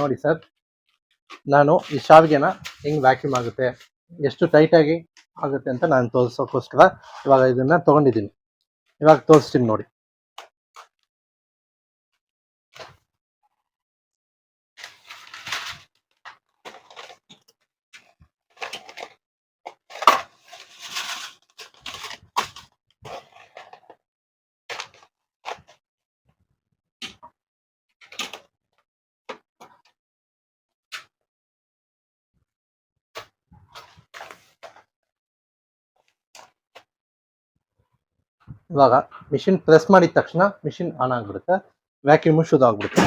ನೋಡಿ ಸರ್, ನಾನು ಈ ಶಾವಿಗೆನ ಹೆಂಗ್ ವ್ಯಾಕ್ಯೂಮ್ ಆಗುತ್ತೆ, ಎಷ್ಟು ಟೈಟಾಗಿ ಆಗುತ್ತೆ ಅಂತ ನಾನು ತೋರಿಸೋಕ್ಕೋಸ್ಕರ ಇವಾಗ ಇದನ್ನ ತೊಗೊಂಡಿದ್ದೀನಿ. ಇವಾಗ ತೋರಿಸ್ತೀನಿ ನೋಡಿ. ಇವಾಗ ಮಿಷಿನ್ ಪ್ರೆಸ್ ಮಾಡಿದ ತಕ್ಷಣ ಮಿಷಿನ್ ಆನ್ ಆಗಿಬಿಡುತ್ತೆ, ವ್ಯಾಕ್ಯೂಮು ಶುರು ಆಗ್ಬಿಡುತ್ತೆ.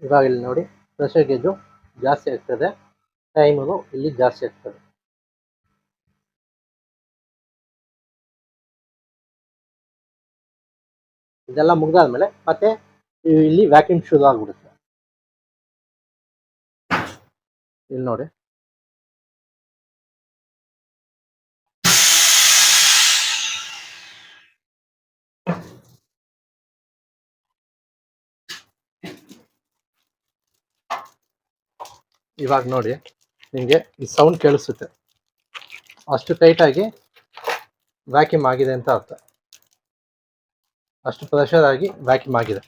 ಇವಾಗ ಇಲ್ಲಿ ನೋಡಿ, ಪ್ರೆಷರ್ ಗೇಜು ಜಾಸ್ತಿ ಆಗ್ತದೆ, ಟೈಮು ಇಲ್ಲಿ ಜಾಸ್ತಿ ಆಗ್ತದೆ. ಇದೆಲ್ಲ ಮುಗ್ದಾದ್ಮೇಲೆ ಮತ್ತೆ ಇಲ್ಲಿ ವ್ಯಾಕ್ಯೂಮ್ ಶುರು ಆಗ್ಬಿಡುತ್ತೆ. ಇಲ್ಲಿ ನೋಡಿ, ಇವಾಗ ನೋಡಿ ನಿಮಗೆ ಈ ಸೌಂಡ್ ಕೇಳಿಸುತ್ತೆ, ಅಷ್ಟು ಟೈಟಾಗಿ ವ್ಯಾಕ್ಯೂಮ್ ಆಗಿದೆ ಅಂತ ಅರ್ಥ, ಅಷ್ಟು ಪ್ರೆಷರ್ ಆಗಿ ವ್ಯಾಕ್ಯೂಮ್ ಆಗಿದೆ.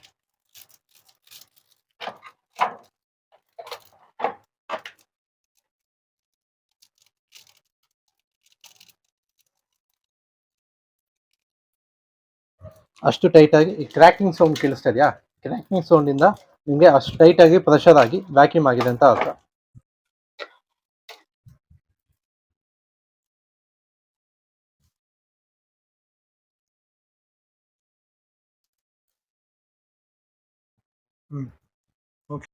ಅಷ್ಟು ಟೈಟಾಗಿ ಈ ಕ್ರ್ಯಾಕಿಂಗ್ ಸೌಂಡ್ ಕೇಳಿಸ್ತಾ ಇದೆಯಾ, ಕ್ರ್ಯಾಕಿಂಗ್ ಸೌಂಡಿಂದ ನಿಮಗೆ ಅಷ್ಟು ಟೈಟಾಗಿ ಪ್ರೆಷರ್ ಆಗಿ ವ್ಯಾಕ್ಯೂಮ್ ಆಗಿದೆ ಅಂತ ಅರ್ಥ.